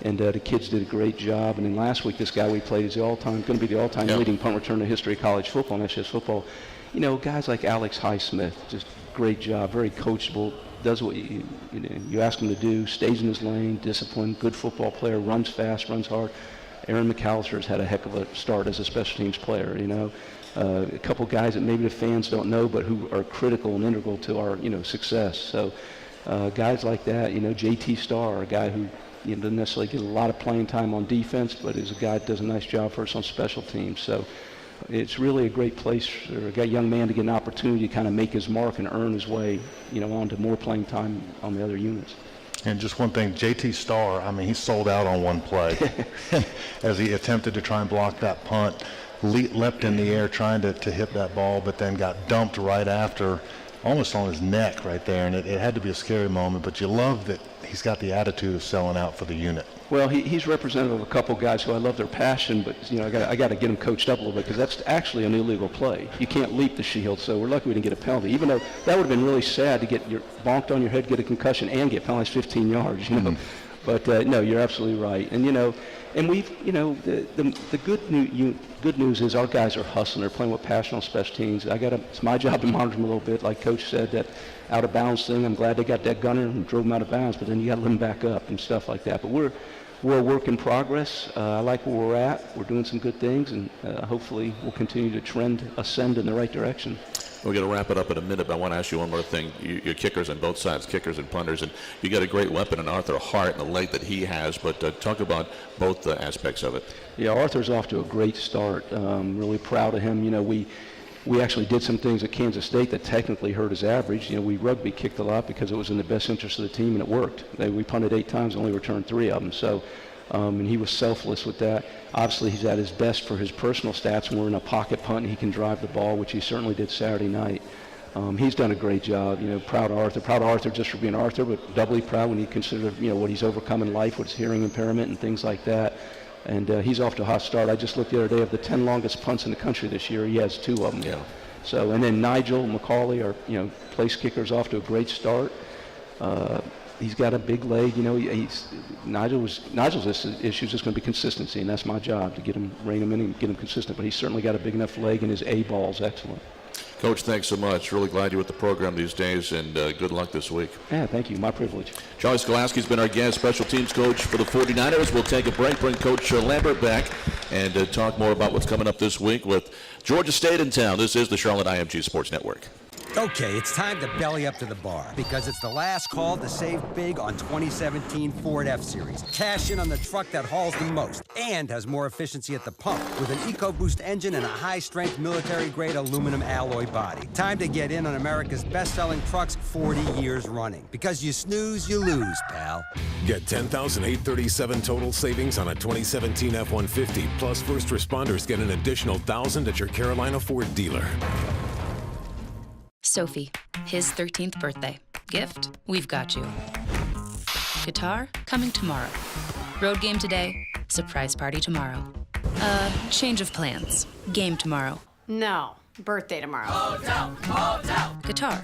And the kids did a great job. And then last week, this guy we played is going to be the all-time leading punt return in the history of college football and FCS football. Guys like Alex Highsmith, just great job, very coachable, does what you ask him to do, stays in his lane, disciplined, good football player, runs fast, runs hard. Aaron McAllister's had a heck of a start as a special teams player, a couple guys that maybe the fans don't know, but who are critical and integral to our, success. So guys like that, JT Starr, a guy who doesn't necessarily get a lot of playing time on defense, but is a guy that does a nice job for us on special teams. So it's really a great place for a young man to get an opportunity to kind of make his mark and earn his way, onto more playing time on the other units. And just one thing, JT Starr, he sold out on one play as he attempted to try and block that punt, leapt in the air trying to hit that ball, but then got dumped right after, almost on his neck right there, and it had to be a scary moment, but you love that he's got the attitude of selling out for the unit. Well, he's representative of a couple guys who I love their passion, but I got to get him coached up a little bit because that's actually an illegal play. You can't leap the shield, so we're lucky we didn't get a penalty. Even though that would have been really sad to get your bonked on your head, get a concussion, and get penalized 15 yards. But no, you're absolutely right. And and we've the good news is our guys are hustling. They're playing with passion on special teams. It's my job to monitor them a little bit, like Coach said, that out of bounds thing. I'm glad they got that gunner and drove him out of bounds, but then you got to let him back up and stuff like that. But we're a work in progress. I like where we're at. We're doing some good things, and hopefully we'll continue to ascend in the right direction. We're going to wrap it up in a minute, but I want to ask you one more thing. Your kickers on both sides, kickers and punters, and you got a great weapon in Arthur Hart and the leg that he has, but talk about both aspects of it. Yeah, Arthur's off to a great start. Really proud of him. We actually did some things at Kansas State that technically hurt his average. We rugby kicked a lot because it was in the best interest of the team, and it worked. We punted 8 times and only returned 3 of them. So, and he was selfless with that. Obviously, he's at his best for his personal stats when we're in a pocket punt and he can drive the ball, which he certainly did Saturday night. He's done a great job. Proud of Arthur. Proud of Arthur just for being Arthur, but doubly proud when you consider, what he's overcome in life with his hearing impairment and things like that. And he's off to a hot start. I just looked the other day, of the 10 longest punts in the country this year, he has 2 of them. Yeah. So, and then Nigel McCauley, our place kicker's off to a great start. He's got a big leg. Nigel's issue is just going to be consistency, and that's my job to rein him in and get him consistent. But he's certainly got a big enough leg, and his A ball's excellent. Coach, thanks so much. Really glad you're with the program these days, and good luck this week. Yeah, thank you. My privilege. Charlie Skalaski's been our guest special teams coach for the 49ers. We'll take a break, bring Coach Lambert back, and talk more about what's coming up this week with Georgia State in town. This is the Charlotte IMG Sports Network. Okay, it's time to belly up to the bar because it's the last call to save big on 2017 Ford F-Series. Cash in on the truck that hauls the most and has more efficiency at the pump with an EcoBoost engine and a high-strength military-grade aluminum alloy body. Time to get in on America's best-selling trucks 40 years running because you snooze, you lose, pal. Get $10,837 total savings on a 2017 F-150, plus first responders get an additional $1,000 at your Carolina Ford dealer. Sophie, his 13th birthday. Gift, we've got you. Guitar, coming tomorrow. Road game today, surprise party tomorrow. Change of plans. Game tomorrow. No, birthday tomorrow. Hotel, hotel. Guitar,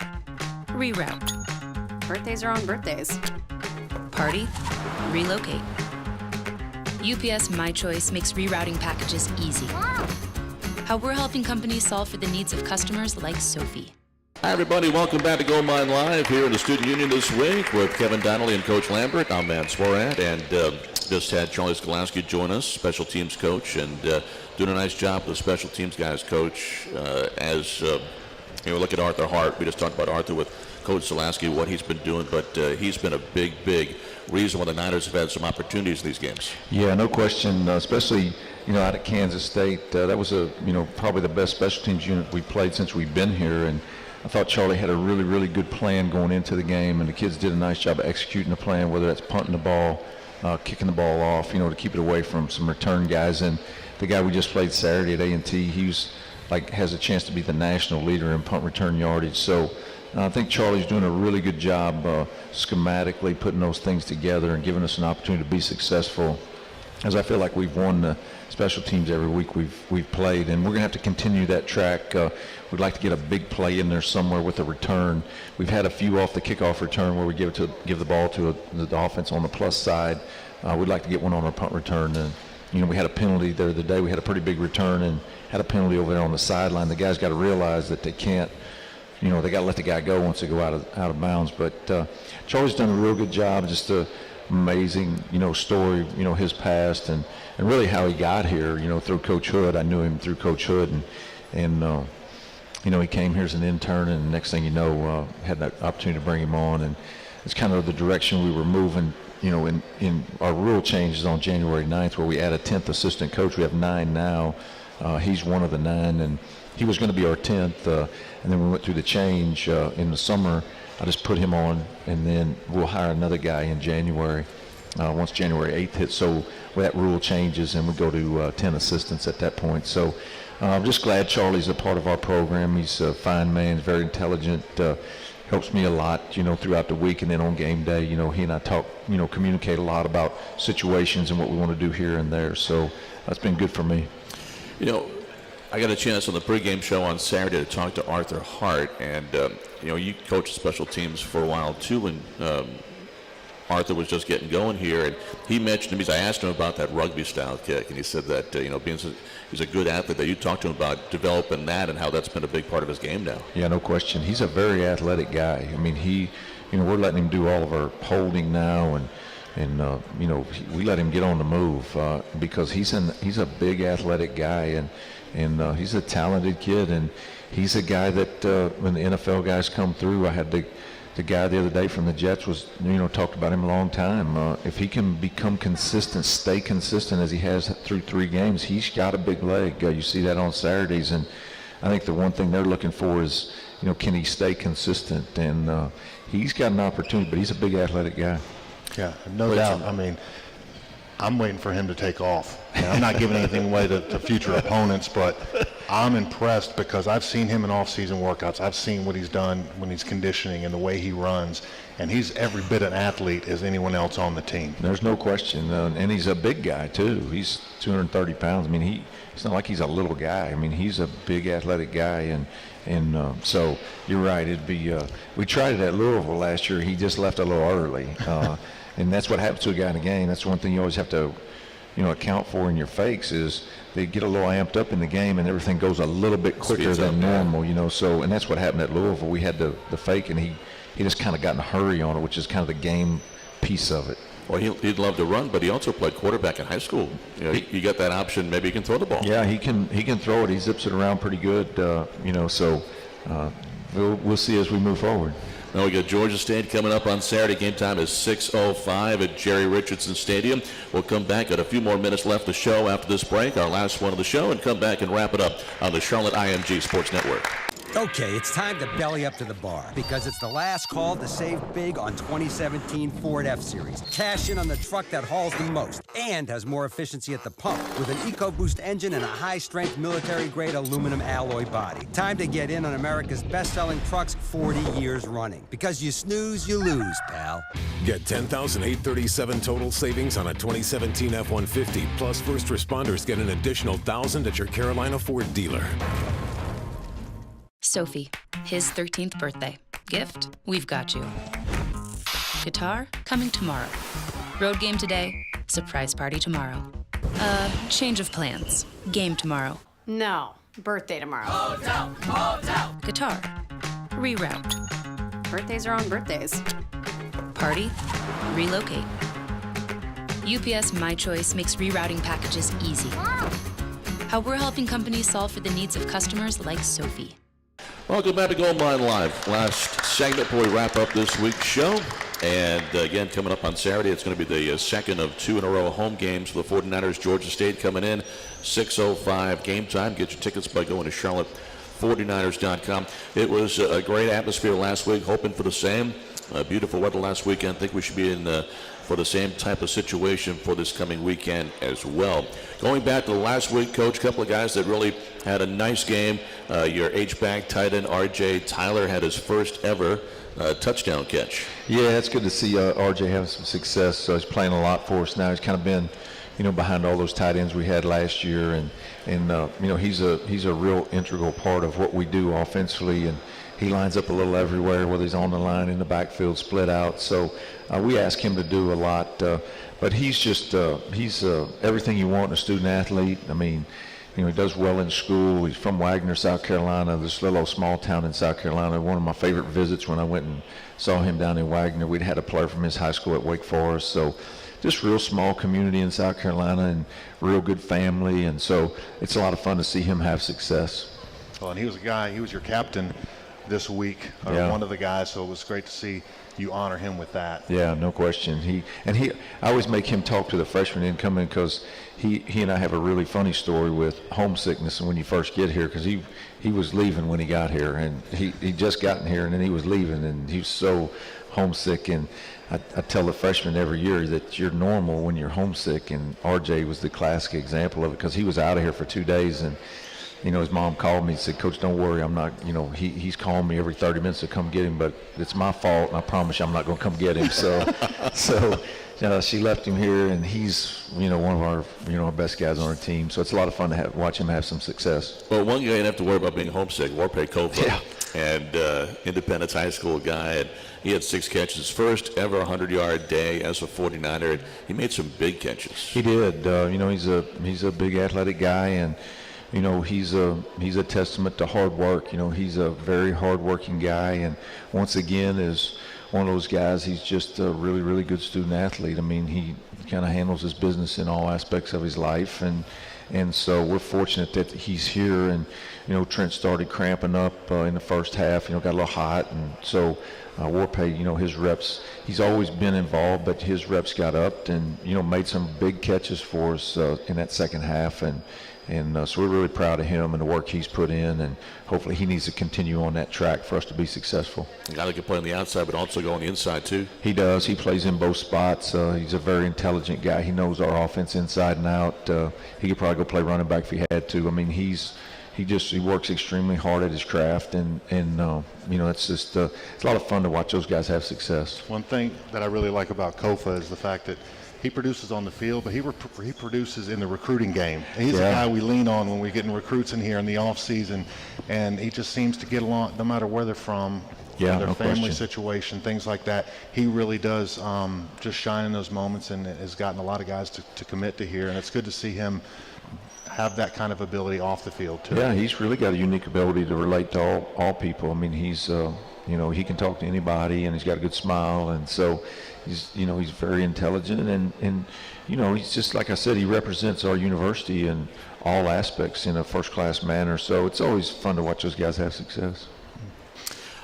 reroute. Birthdays are on birthdays. Party, relocate. UPS My Choice makes rerouting packages easy. How we're helping companies solve for the needs of customers like Sophie. Hi, everybody. Welcome back to Gold Mine Live here in the Student Union this week with Kevin Donnelly and Coach Lambert. I'm Matt Sporat, and just had Charlie Skalaski join us, special teams coach, and doing a nice job with the special teams guys, Coach. As look at Arthur Hart. We just talked about Arthur with Coach Skalaski, what he's been doing, but he's been a big reason why the Niners have had some opportunities in these games. Yeah, no question, especially out at Kansas State. That was probably the best special teams unit we played since we've been here, and I thought Charlie had a really good plan going into the game, and the kids did a nice job of executing the plan, whether that's punting the ball, kicking the ball off, to keep it away from some return guys. And the guy we just played Saturday at A&T, has a chance to be the national leader in punt return yardage. So I think Charlie's doing a really good job schematically putting those things together and giving us an opportunity to be successful, as I feel like we've won the special teams every week we've played, and we're going to have to continue that track. We'd like to get a big play in there somewhere with a return. We've had a few off the kickoff return where we give the ball to the offense on the plus side. We'd like to get one on our punt return. And we had a penalty the other day. We had a pretty big return and had a penalty over there on the sideline. The guys got to realize that they can't. They got to let the guy go once they go out of bounds. But Charlie's done a real good job. Just amazing, story, his past and really how he got here, through Coach Hood. I knew him through Coach Hood, and he came here as an intern, and the next thing had that opportunity to bring him on, and it's kind of the direction we were moving, in our rule changes on January 9th, where we add a 10th assistant coach. We have 9 now. He's one of the 9, and he was going to be our 10th, and then we went through the change in the summer. I just put him on, and then we'll hire another guy in January, once January 8th hits. So that rule changes, and we go to 10 assistants at that point. So I'm just glad Charlie's a part of our program. He's a fine man, very intelligent, helps me a lot, throughout the week. And then on game day, he and I talk, communicate a lot about situations and what we want to do here and there. So that's been good for me. I got a chance on the pregame show on Saturday to talk to Arthur Hart, and you coached special teams for a while too, and Arthur was just getting going here, and he mentioned to me, I asked him about that rugby-style kick, and he said that, he's a good athlete, that you talked to him about developing that and how that's been a big part of his game now. Yeah, no question. He's a very athletic guy. I mean, we're letting him do all of our holding now, and we let him get on the move because he's a big athletic guy, and he's a talented kid, and he's a guy that when the NFL guys come through, I had the guy the other day from the Jets was, talked about him a long time. If he can become consistent, stay consistent as he has through 3 games, he's got a big leg. You see that on Saturdays, and I think the one thing they're looking for is, can he stay consistent? And he's got an opportunity, but he's a big athletic guy. Yeah, no doubt. I mean, I'm waiting for him to take off. And I'm not giving anything away to future opponents, but I'm impressed because I've seen him in off-season workouts. I've seen what he's done when he's conditioning and the way he runs, and he's every bit an athlete as anyone else on the team. There's no question, and he's a big guy too. He's 230 pounds. I mean, it's not like he's a little guy. I mean, he's a big athletic guy, and so you're right. It'd be we tried it at Louisville last year. He just left a little early, and that's what happens to a guy in a game. That's one thing you always have to account for in your fakes is they get a little amped up in the game and everything goes a little bit quicker than normal, so, and that's what happened at Louisville. We had the fake, and he just kind of got in a hurry on it, which is kind of the game piece of it. Well, he'd love to run, but he also played quarterback in high school. You got that option. Maybe he can throw the ball. Yeah, he can throw it. He zips it around pretty good, so we'll see as we move forward. Now we got Georgia State coming up on Saturday. Game time is 6:05 at Jerry Richardson Stadium. We'll come back. Got a few more minutes left to show after this break, our last one of the show, and come back and wrap it up on the Charlotte IMG Sports Network. Okay, it's time to belly up to the bar because it's the last call to save big on 2017 Ford F-Series. Cash in on the truck that hauls the most and has more efficiency at the pump with an EcoBoost engine and a high-strength military-grade aluminum alloy body. Time to get in on America's best-selling trucks 40 years running because you snooze, you lose, pal. Get $10,837 total savings on a 2017 F-150, plus first responders get an additional $1,000 at your Carolina Ford dealer. Sophie, his 13th birthday. Gift? We've got you. Guitar? Coming tomorrow. Road game today? Surprise party tomorrow. Change of plans. Game tomorrow. No, birthday tomorrow. Hotel, hotel. Guitar? Reroute. Birthdays are on birthdays. Party? Relocate. UPS My Choice makes rerouting packages easy. How we're helping companies solve for the needs of customers like Sophie. Welcome back to Gold Mine Live. Last segment before we wrap up this week's show. And again, coming up on Saturday, it's going to be the second of 2 in a row home games for the 49ers. Georgia State coming in, 6:05 game time. Get your tickets by going to charlotte49ers.com. It was a great atmosphere last week, hoping for the same. Beautiful weather last weekend. I think we should be in for the same type of situation for this coming weekend as well. Going back to last week, Coach, a couple of guys that really had a nice game. Your H-back tight end, R.J. Tyler, had his first ever touchdown catch. Yeah, it's good to see R.J. having some success. He's playing a lot for us now. He's kind of been, behind all those tight ends we had last year, and he's a real integral part of what we do offensively, and he lines up a little everywhere, whether he's on the line, in the backfield, split out. So we ask him to do a lot, but he's just he's everything you want in a student athlete. I mean, he does well in school. He's from Wagner, South Carolina, this little old small town in South Carolina. One of my favorite visits when I went and saw him down in Wagner. We'd had a player from his high school at Wake Forest. So just real small community in South Carolina and real good family. And so it's a lot of fun to see him have success. Well, and he was your captain this week, one of the guys, so it was great to see you honor him with that. Yeah, no question. I always make him talk to the freshmen incoming because he and I have a really funny story with homesickness and when you first get here, because he was leaving when he got here, and he just gotten here and then he was leaving, and he was so homesick. And I tell the freshmen every year that you're normal when you're homesick, and RJ was the classic example of it because he was out of here for 2 days, and his mom called me and said, "Coach, don't worry, I'm not, he's calling me every 30 minutes to come get him, but it's my fault, and I promise you I'm not going to come get him." So she left him here, and he's, one of our, our best guys on our team. So it's a lot of fun to watch him have some success. Well, one guy you didn't have to worry about being homesick, Warpay Kofa. Yeah. And Independence High School guy, and he had 6 catches, first ever 100-yard day as a 49er. And he made some big catches. He did. He's a big athletic guy, and he's a testament to hard work. He's a very hard-working guy, and once again is one of those guys. He's just a really, really good student athlete. I mean, he kind of handles his business in all aspects of his life, and so we're fortunate that he's here. And Trent started cramping up in the first half. Got a little hot, and so Warpay, his reps. He's always been involved, but his reps got up, and made some big catches for us in that second half, and so we're really proud of him and the work he's put in, and hopefully he needs to continue on that track for us to be successul. A guy that can play on the outside but also go on the inside too. He does. He plays in both spots. He's a very intelligent guy. He knows our offense inside and out. He could probably go play running back if he had to. I mean, he works extremely hard at his craft, and it's just it's a lot of fun to watch those guys have success. One thing that I really like about Kofa is the fact that he produces on the field, but he produces in the recruiting game. He's a guy we lean on when we're getting recruits in here in the off season, and he just seems to get along no matter where they're from, their family situation, things like that. He really does just shine in those moments, and has gotten a lot of guys to commit to here, and it's good to see him have that kind of ability off the field too. Yeah, he's really got a unique ability to relate to all people. I mean, he's he can talk to anybody, and he's got a good smile, and so he's very intelligent, and he's just, like I said, he represents our university in all aspects in a first-class manner. So it's always fun to watch those guys have success.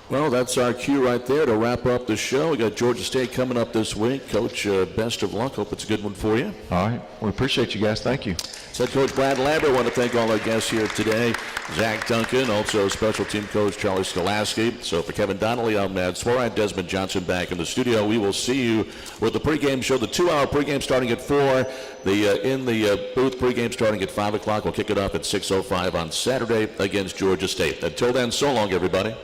Well, that's our cue right there to wrap up the show. We got Georgia State coming up this week. Coach, best of luck. Hope it's a good one for you. All right. We appreciate you guys. Thank you. Head Coach Brad Lambert. I want to thank all our guests here today. Zach Duncan, also special team coach Charlie Skalaski. So for Kevin Donnelly, I'm Matt Swaride, Desmond Johnson back in the studio. We will see you with the pregame show, the 2-hour pregame starting at 4. In the booth pregame starting at 5 o'clock. We'll kick it off at 6:05 on Saturday against Georgia State. Until then, so long, everybody.